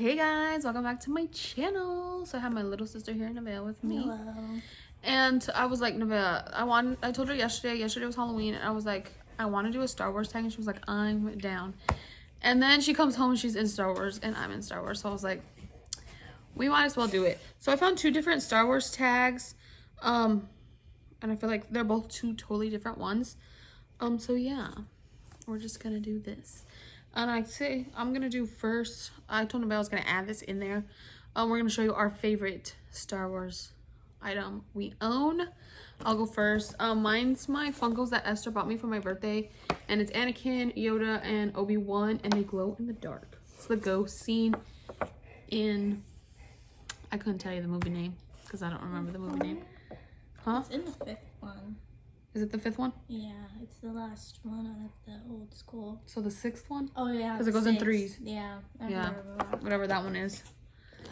Hey guys, welcome back to my channel. So I have my little sister here, Nevaeh, with me. Hello. And I was like, Nevaeh, I told her yesterday was Halloween, and I was like, I want to do a Star Wars tag, and she was like, I'm down. And then she comes home and she's in Star Wars, and I'm in Star Wars. So I was like, we might as well do it. So I found two different Star Wars tags, and I feel like they're both two totally different ones. So yeah, we're just gonna do this. And I'm gonna do first. I told Nevaeh I was gonna add this in there. We're gonna show you our favorite Star Wars item we own. I'll go first. Mine's my Funkos that Esther bought me for my birthday, and it's Anakin, Yoda, and Obi-Wan, and they glow in the dark. It's the ghost scene in, I couldn't tell you the movie name because I don't remember the movie name. Huh? It's in the fifth one. Is it the fifth one? Yeah, it's the last one out of the old school. So the sixth one? Oh yeah, because it goes in threes. Yeah. Yeah, whatever that one is.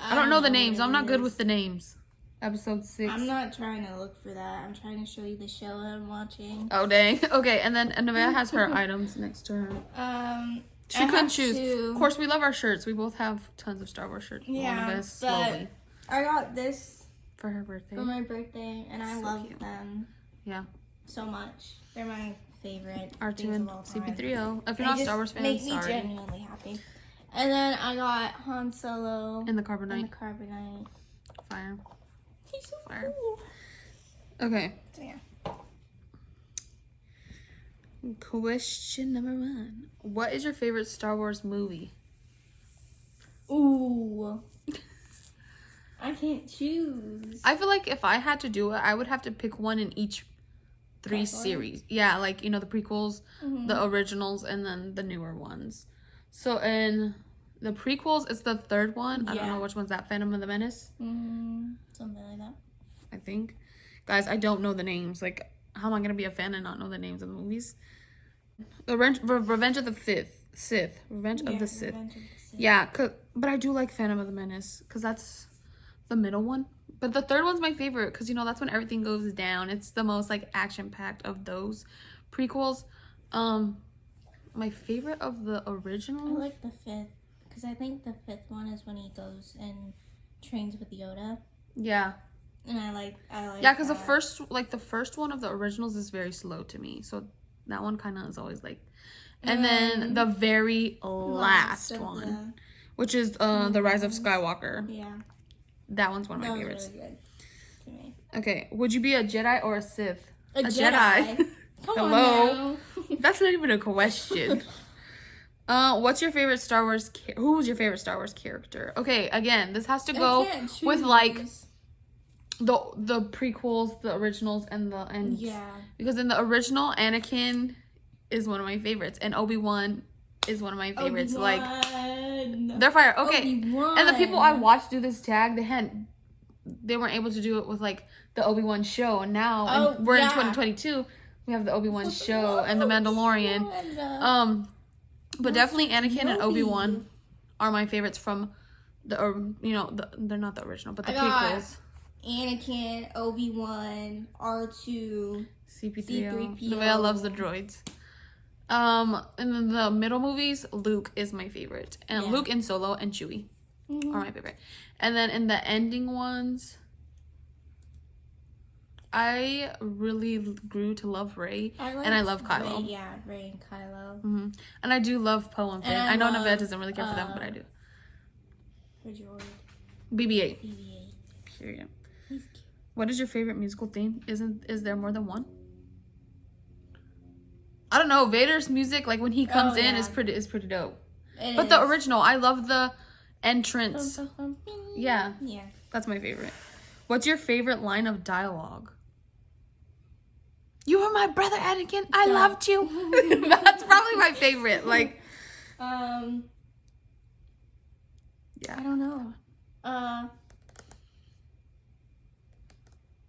I don't know the names. I'm not good with the names. Episode 6. I'm not trying to look for that. I'm trying to show you the show I'm watching. Oh dang. Okay, and then Nevaeh has her items next to her. She couldn't choose. Of course, we love our shirts. We both have tons of Star Wars shirts. Yeah, but I got this for her birthday. For my birthday, and I love cute. them. Yeah. So much. They're my favorite. R2 and CP3O. If you're not a Star Wars fan, make me genuinely happy. And then I got Han Solo in the Carbonite. In the Carbonite. Fire. He's so Fire. cool. Okay. So yeah. Question number 1. What is your favorite Star Wars movie? Ooh. I can't choose. I feel like if I had to do it, I would have to pick one in each 3 series. Yeah, like, you know, the prequels, the originals, and then the newer ones. So in the prequels, it's the third one. Yeah. I don't know which one's that. Phantom of the Menace? Something like that. I think. Guys, I don't know the names. Like, how am I going to be a fan and not know the names of the movies? Revenge of the Sith. Revenge of the Sith. Yeah, but I do like Phantom of the Menace because that's the middle one. But the third one's my favorite because, you know, that's when everything goes down. It's the most, like, action-packed of those prequels. My favorite of the originals? I like the fifth because I think the fifth one is when he goes and trains with Yoda. Yeah. And I like yeah, because the first one of the originals is very slow to me. So that one kind of is always like... And then the very last one, which is the Rise of Skywalker. Yeah. That one's one of my favorites. Really good to me. Okay, would you be a Jedi or a Sith? A Jedi. Hello. That's not even a question. What's your favorite Star Wars? Who was your favorite Star Wars character? Okay, again, this has to go with like the prequels, the originals, and yeah. Because in the original, Anakin is one of my favorites, and Obi-Wan is one of my favorites. Like, they're fire. Okay, Obi-Wan. And the people I watched do this tag, they weren't able to do it with like the Obi-Wan show, and now we're in 2022. We have the Obi-Wan show and the Mandalorian. But definitely Anakin and Obi-Wan are my favorites from the, you know, they're not the original, but the prequels. Anakin, Obi-Wan, R2, CP3O. Nevaeh loves the droids. And then the middle movies, Luke is my favorite. And Luke and Solo and Chewie are my favorite. And then in the ending ones, I really grew to love Rey. And I love Kylo. Rey, yeah, Rey and Kylo. And I do love Poe and Finn. I know Nevaeh doesn't really care for them, but I do. BB-8. Period. He's cute. What is your favorite musical theme? Is there more than one? I don't know. Vader's music, like when he comes in, is pretty dope. But the original, I love the entrance. Yeah. That's my favorite. What's your favorite line of dialogue? You were my brother, Anakin. I loved you. That's probably my favorite. Like, yeah. I don't know. I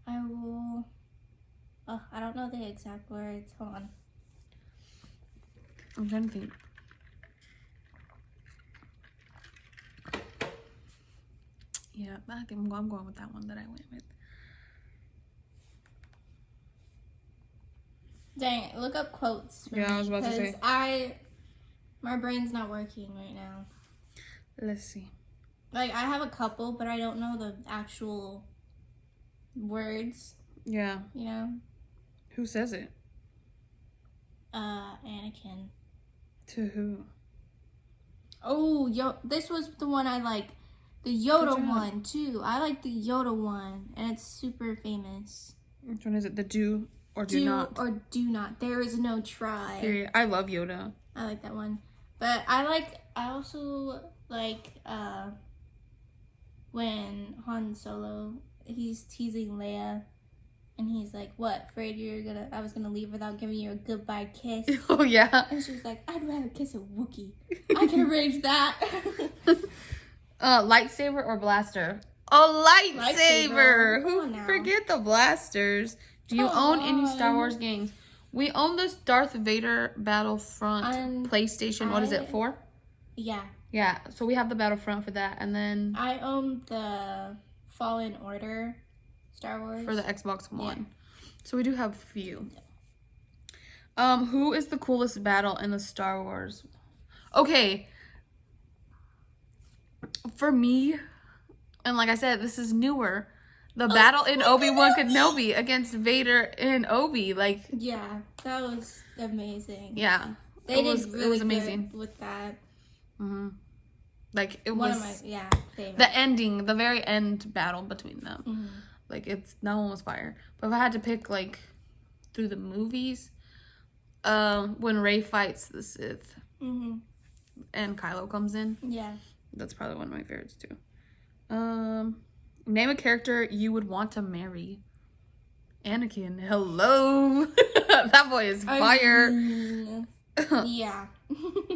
will. Oh, I don't know the exact words. Hold on. I'm trying to think. Yeah, I think I'm going with that one that I went with. Dang it, look up quotes. Yeah, I was about to say. My brain's not working right now. Let's see. Like, I have a couple, but I don't know the actual words, Yeah. you know? Who says it? Anakin. To who? Oh, this was the one I like. The Yoda one, too. I like the Yoda one, and it's super famous. Which one is it? The do or do not? Do or do not. There is no try. Period. I love Yoda. I like that one. But I also like, when Han Solo, he's teasing Leia, and he's like, what, afraid I was gonna leave without giving you a goodbye kiss? Oh, yeah. And she's like, I'd rather kiss a Wookiee. I can arrange that. Lightsaber or blaster? A lightsaber! Who now. forget the blasters? Do you own any Star Wars games? We own this Darth Vader Battlefront PlayStation. What is it, 4? Yeah. Yeah, so we have the Battlefront for that, and then I own the Fallen Order Star Wars for the Xbox One. So we do have a few. Yeah. Who is the coolest battle in the Star Wars? Okay. For me, and like I said, this is newer. The battle in Obi-Wan Kenobi against Vader and Obi, like, yeah, that was amazing. Yeah, it was amazing with that. Mm-hmm. Like it One was of my favorite. The ending, the very end battle between them. Mm-hmm. Like that one was fire. But if I had to pick like through the movies, when Rey fights the Sith, and Kylo comes in, that's probably one of my favorites too. Name a character you would want to marry. Anakin. Hello. That boy is fire. Yeah.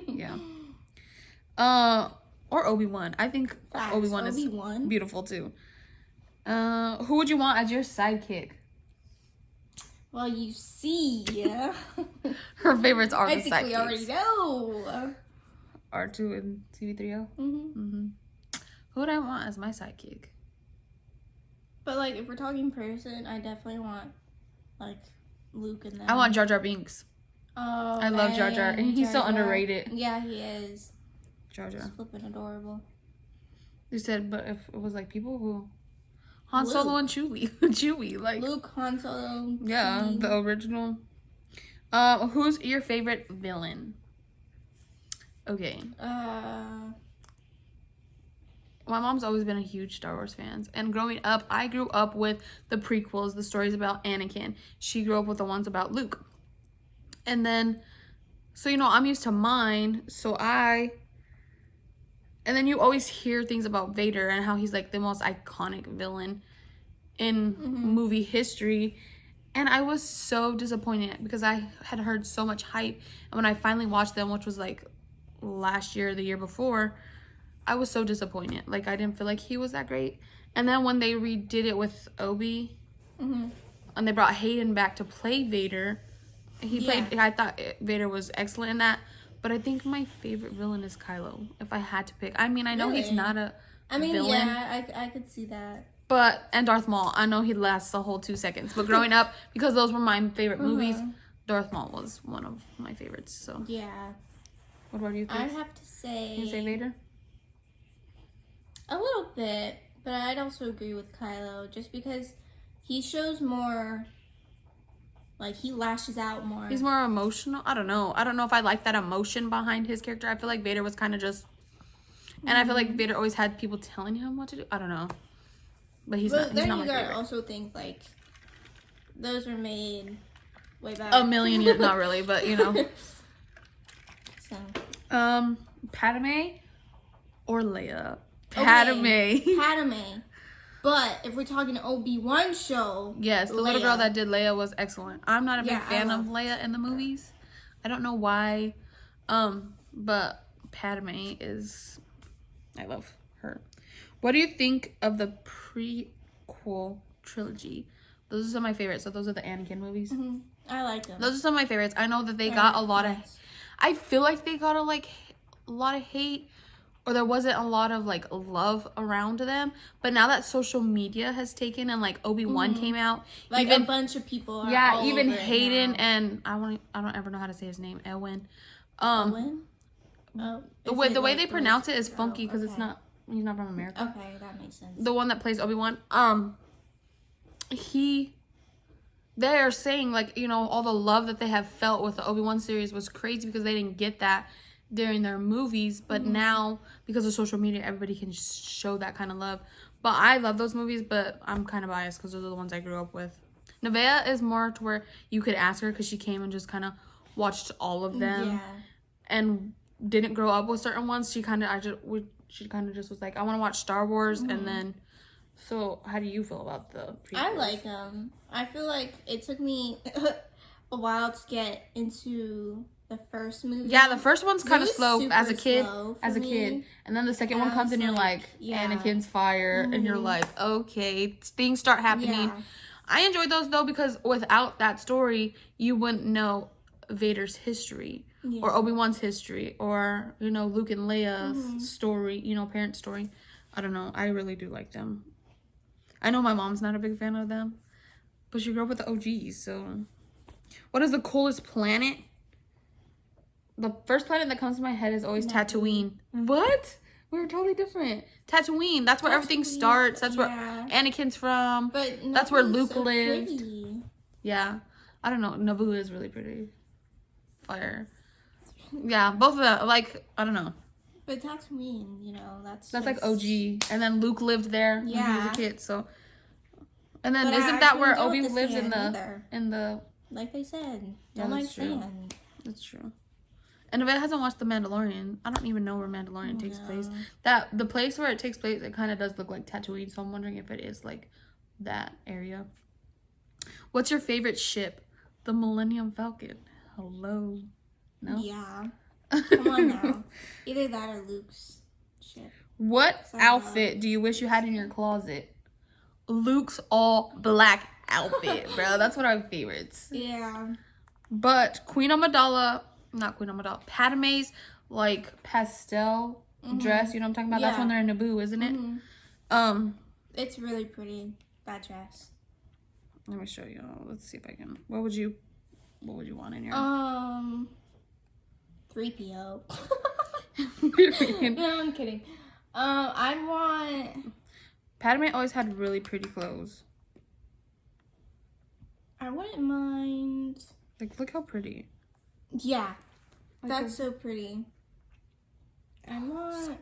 Yeah. Or Obi-Wan. I think Obi-Wan is beautiful too. Who would you want as your sidekick? Well, you see. Her favorites are the sidekicks. I think we already know. R2 and CV3O? Who would I want as my sidekick? But, like, if we're talking person, I definitely want, like, Luke and them. I want Jar Jar Binks. Oh, I love Jar Jar. And he's so underrated. Yeah, he is. Jar Jar. He's flipping adorable. You said, but if it was, like, people who... Han Solo and Chewie. Like... Luke, Han Solo, yeah, Chewie. The original. Who's your favorite villain? Okay. My mom's always been a huge Star Wars fan. And growing up, I grew up with the prequels, the stories about Anakin. She grew up with the ones about Luke. And then, so, you know, I'm used to mine. And then you always hear things about Vader and how he's, like, the most iconic villain in movie history. And I was so disappointed because I had heard so much hype. And when I finally watched them, which was, like, last year or the year before, I was so disappointed. Like, I didn't feel like he was that great. And then when they redid it with Obi, and they brought Hayden back to play Vader, I thought Vader was excellent in that. But I think my favorite villain is Kylo, if I had to pick. I mean, I know he's not a villain. Yeah, I could see that. And Darth Maul, I know he lasts the whole 2 seconds. But growing up, because those were my favorite movies, Darth Maul was one of my favorites. So yeah. What about you? I'd have to say... Can you say Vader? A little bit, but I'd also agree with Kylo, just because he shows more, like, he lashes out more. He's more emotional. I don't know if I like that emotion behind his character. I feel like Vader was kind of just, and I feel like Vader always had people telling him what to do. I don't know, but he's not my favorite. Then you gotta also think, like, those were made way back. A million years, not really, but you know. So. Padme or Leia? Padme. But if we're talking Obi-Wan show, yes, the little girl that did Leia was excellent. I'm not a big fan of Leia in the movies. I don't know why. But Padme is, I love her. What do you think of the prequel trilogy? Those are some of my favorites. So those are the Anakin movies. I like them. Those are some of my favorites. I know that they got a lot of, I feel like they got a lot of hate. Or there wasn't a lot of, like, love around them. But now that social media has taken and, like, Obi-Wan came out. Like, even, a bunch of people are all even over Hayden and, I don't ever know how to say his name, Elwin. Owen? The way they pronounce it is funky because it's not He's not from America. Okay, that makes sense. The one that plays Obi-Wan. They are saying, like, you know, all the love that they have felt with the Obi-Wan series was crazy because they didn't get that during their movies. But now, because of social media, everybody can show that kind of love. But I love those movies, but I'm kind of biased because those are the ones I grew up with. Nevaeh is more to where you could ask her because she came and just kind of watched all of them and didn't grow up with certain ones. She kind of just was like, I want to watch Star Wars, and then. So, how do you feel about the prequels? I like them. I feel like it took me a while to get into the first movie. Yeah, the first one's kind of slow as a kid. Me. And then the second one comes and you're like, Anakin's fire. And you're like, okay, things start happening. Yeah. I enjoyed those, though, because without that story, you wouldn't know Vader's history. Yeah. Or Obi-Wan's history. Or, you know, Luke and Leia's story. You know, parent story. I don't know. I really do like them. I know my mom's not a big fan of them, but she grew up with the OGs, so. What is the coolest planet? The first planet that comes to my head is always Tatooine. What? We were totally different. Tatooine. That's where everything starts. That's where Anakin's from. But that's where Luke lived. Pretty. Yeah. I don't know. Naboo is really pretty. Fire. Yeah, both of them. Like, I don't know. But Tatooine, you know, that's like OG. And then Luke lived there when he was a kid, so. And then isn't that where Obi lives in the like they said, don't like sand. That's true. And if it hasn't watched The Mandalorian, I don't even know where Mandalorian takes place. The place where it takes place, it kind of does look like Tatooine, so I'm wondering if it is like that area. What's your favorite ship? The Millennium Falcon. Hello. No? Yeah. Come on now. Either that or Luke's ship. What outfit do you wish you had in your closet? Luke's all black outfit, bro. That's one of my favorites. Yeah. But not Queen Amidala, Padme's like pastel dress, you know what I'm talking about? Yeah. That's when they're in Naboo, isn't it? It's really pretty, that dress. Let me show you. Let's see if I can. What would you want in your 3PO. No, I'm kidding. I'd want. Padme always had really pretty clothes. I wouldn't mind. Like, look how pretty. Yeah, that's so pretty. I wouldn't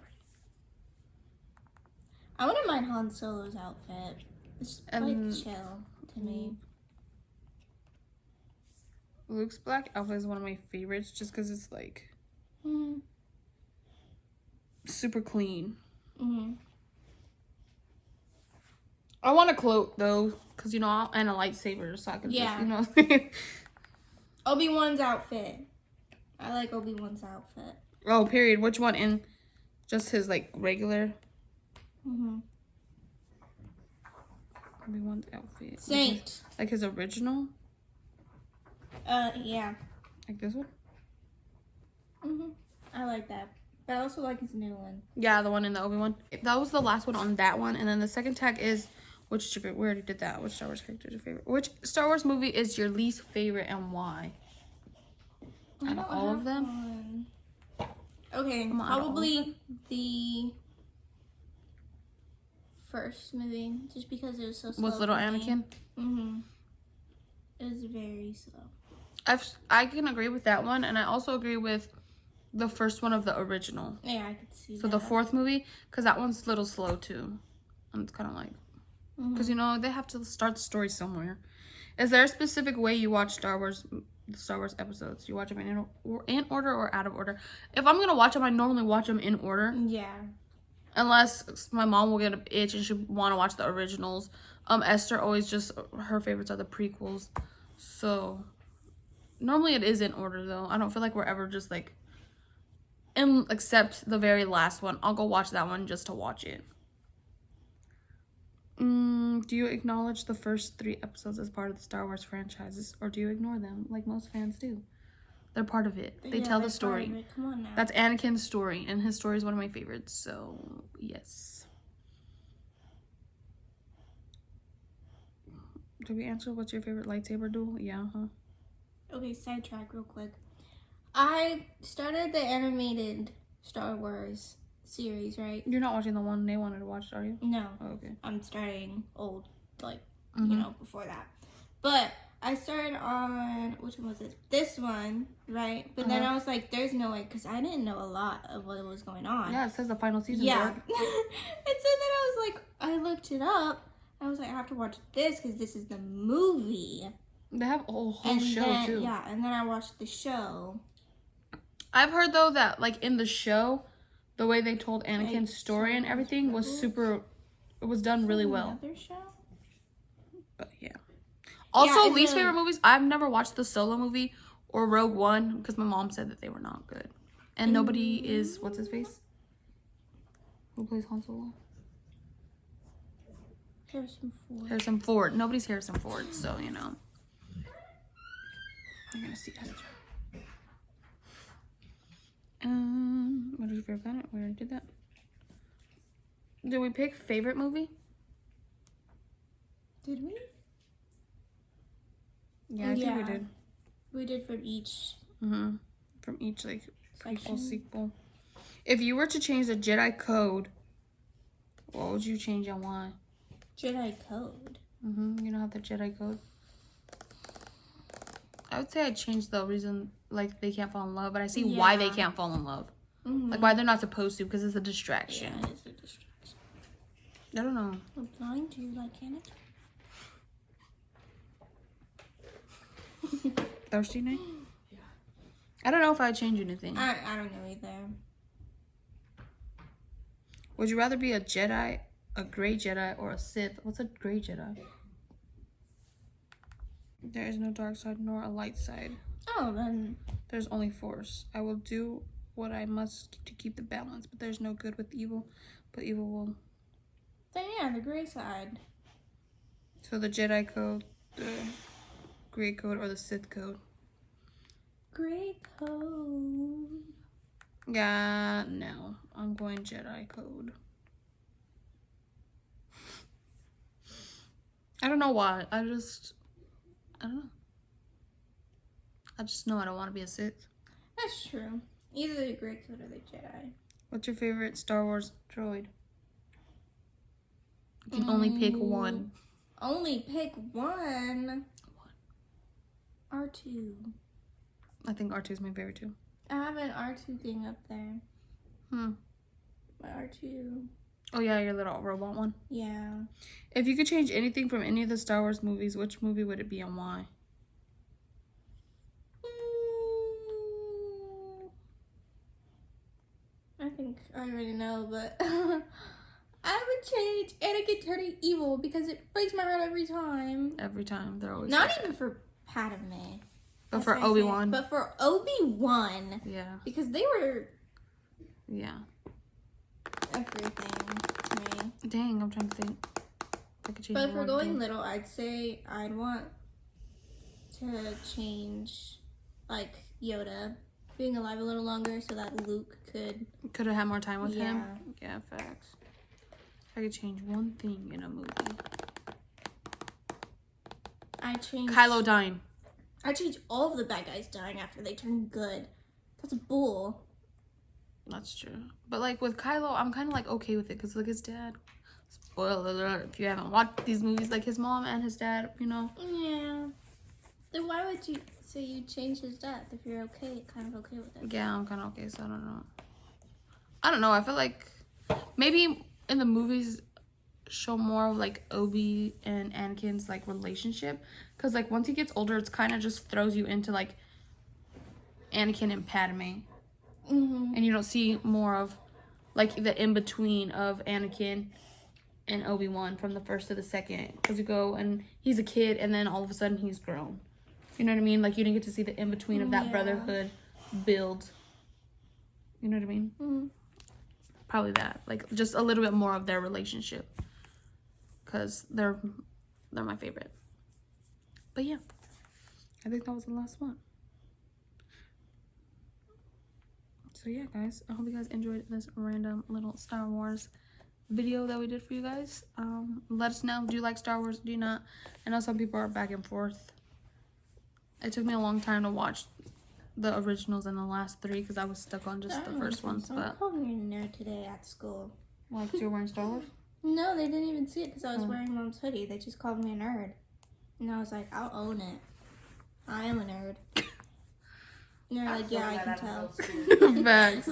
mind Han Solo's outfit. It's like chill to me. Luke's black outfit is one of my favorites just because it's like super clean. I want a cloak though, because you know, and a lightsaber, so I can just, you know. Obi-Wan's outfit. I like Obi-Wan's outfit. Oh, period. Which one? In just his like regular. Obi-Wan's outfit. Saint. Like his original. Yeah. Like this one? I like that. But I also like his new one. Yeah, the one in the Obi-Wan. That was the last one on that one. And then the second tag is, which is your favorite? We already did that. Which Star Wars character is your favorite? Which Star Wars movie is your least favorite and why? Out of all of them? Okay, probably the first movie. Just because it was so slow. With little Anakin? It was very slow. I can agree with that one, and I also agree with the first one of the original. Yeah, I could see that. So the fourth movie, because that one's a little slow too. And it's kind of like, because you know, they have to start the story somewhere. Is there a specific way you watch Star Wars episodes? You watch them in order or out of order? If I'm going to watch them, I normally watch them in order. Yeah. Unless my mom will get an itch and she want to watch the originals. Esther always just, her favorites are the prequels. So, normally it is in order though. I don't feel like we're ever just like, except the very last one. I'll go watch that one just to watch it. Do you acknowledge the first 3 episodes as part of the Star Wars franchises, or do you ignore them like most fans do? They're part of it. They tell the story. Come on now. That's Anakin's story, and his story is one of my favorites, so yes. Did we answer what's your favorite lightsaber duel? Yeah, huh? Okay, sidetrack real quick. I started the animated Star Wars series, right? You're not watching the one they wanted to watch, are you? No. Oh, okay. I'm starting old, like, you know, before that. But I started on, which one was it? This one, right? But then I was like, there's no way, because I didn't know a lot of what was going on. Yeah, it says the final season. Yeah. And so then I was like, I looked it up. I was like, I have to watch this because this is the movie. They have a whole show, too. Yeah, and then I watched the show. I've heard, though, that, like, in the show, the way they told Anakin's story and everything was super... It was done really well. Another show? But, yeah. Also, least favorite movies, I've never watched the Solo movie or Rogue One because my mom said that they were not good. And nobody is... What's his face? Who plays Han Solo? Harrison Ford. Nobody's Harrison Ford, so, you know. I'm gonna see Esther. What is your favorite planet? We already did that. Did we pick favorite movie? Did we? Yeah, I think we did. We did from each. From each, like, prequel, sequel. If you were to change the Jedi code, what would you change and why? Jedi code? You know how the Jedi code? I would say I'd change the reason, like, they can't fall in love, but I see why they can't fall in love. Like, why they're not supposed to, because it's a distraction. Yeah, it's a distraction. I don't know. We're blind to, like, Anakin. Thirsty night? Yeah. I don't know if I'd change anything. I don't know either. Would you rather be a Jedi, a gray Jedi, or a Sith? What's a gray Jedi? There is no dark side nor a light side. Oh, then... There's only force. I will do what I must to keep the balance, but there's no good with evil, but evil will... Then yeah, the gray side. So the Jedi code, the gray code, or the Sith code? Gray code. Yeah, no. I'm going Jedi code. I don't know why. I don't know. I just know I don't want to be a Sith. That's true. Either the gray code or the Jedi. What's your favorite Star Wars droid? You can only pick one. Only pick one? R2. I think R2 is my favorite too. I have an R2 thing up there. My R2. Oh yeah, your little robot one? Yeah. If you could change anything from any of the Star Wars movies, which movie would it be and why? I think I already know, but I would change Anakin turning evil because it breaks my heart every time. Every time. They're always Not even for Padme. But for Obi-Wan. But for Obi-Wan. Yeah. Because they were... Yeah. Everything to me. Dang, I'm trying to think. I could change but for going little, I'd say I'd want to change, like, Yoda being alive a little longer so that Luke could have had more time with him. Yeah, facts. I could change one thing in a movie. I changed Kylo dying. I changed all of the bad guys dying after they turned good. That's bull. That's true. But like with Kylo, I'm kind of like okay with it because like his dad. Spoiler alert! If you haven't watched these movies, like his mom and his dad, you know. Yeah. Then why would you say you change his death if you're kind of okay with it? Yeah, I'm kind of okay, so I don't know. I feel like maybe in the movies show more of like Obi and Anakin's like relationship, because like once he gets older, it's kind of just throws you into like Anakin and Padme, and you don't see more of like the in between of Anakin and Obi-Wan from the first to the second, because you go and he's a kid and then all of a sudden he's grown. You know what I mean? Like you didn't get to see the in between of that brotherhood build. You know what I mean? Probably that, like just a little bit more of their relationship, because they're my favorite. But yeah, I think that was the last one. So yeah, guys, I hope you guys enjoyed this random little Star Wars video that we did for you guys. Let us know, do you like Star Wars, do you not? I know some people are back and forth. It took me a long time to watch the originals and the last 3 because I was stuck on just the first ones. Someone But called me a nerd today at school. like, you're wearing Star Wars? No, they didn't even see it because I was wearing Mom's hoodie. They just called me a nerd. And I was like, I'll own it. I am a nerd. And they're like, yeah, I can tell. Facts.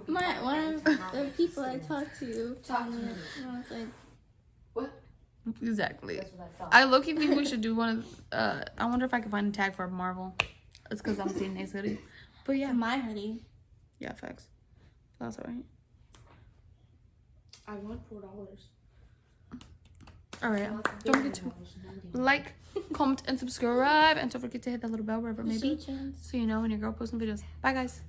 One of the people I talked to told me it. And I was like, Exactly. I low-key think we should do one of, I wonder if I can find a tag for Marvel. It's because I'm seeing Nate's hoodie. But yeah. my hoodie. Yeah, facts. That's alright. I want $4. Alright. Don't forget to like, comment, and subscribe. And don't forget to hit that little bell wherever it may be. So you know when your girl posts some videos. Bye, guys.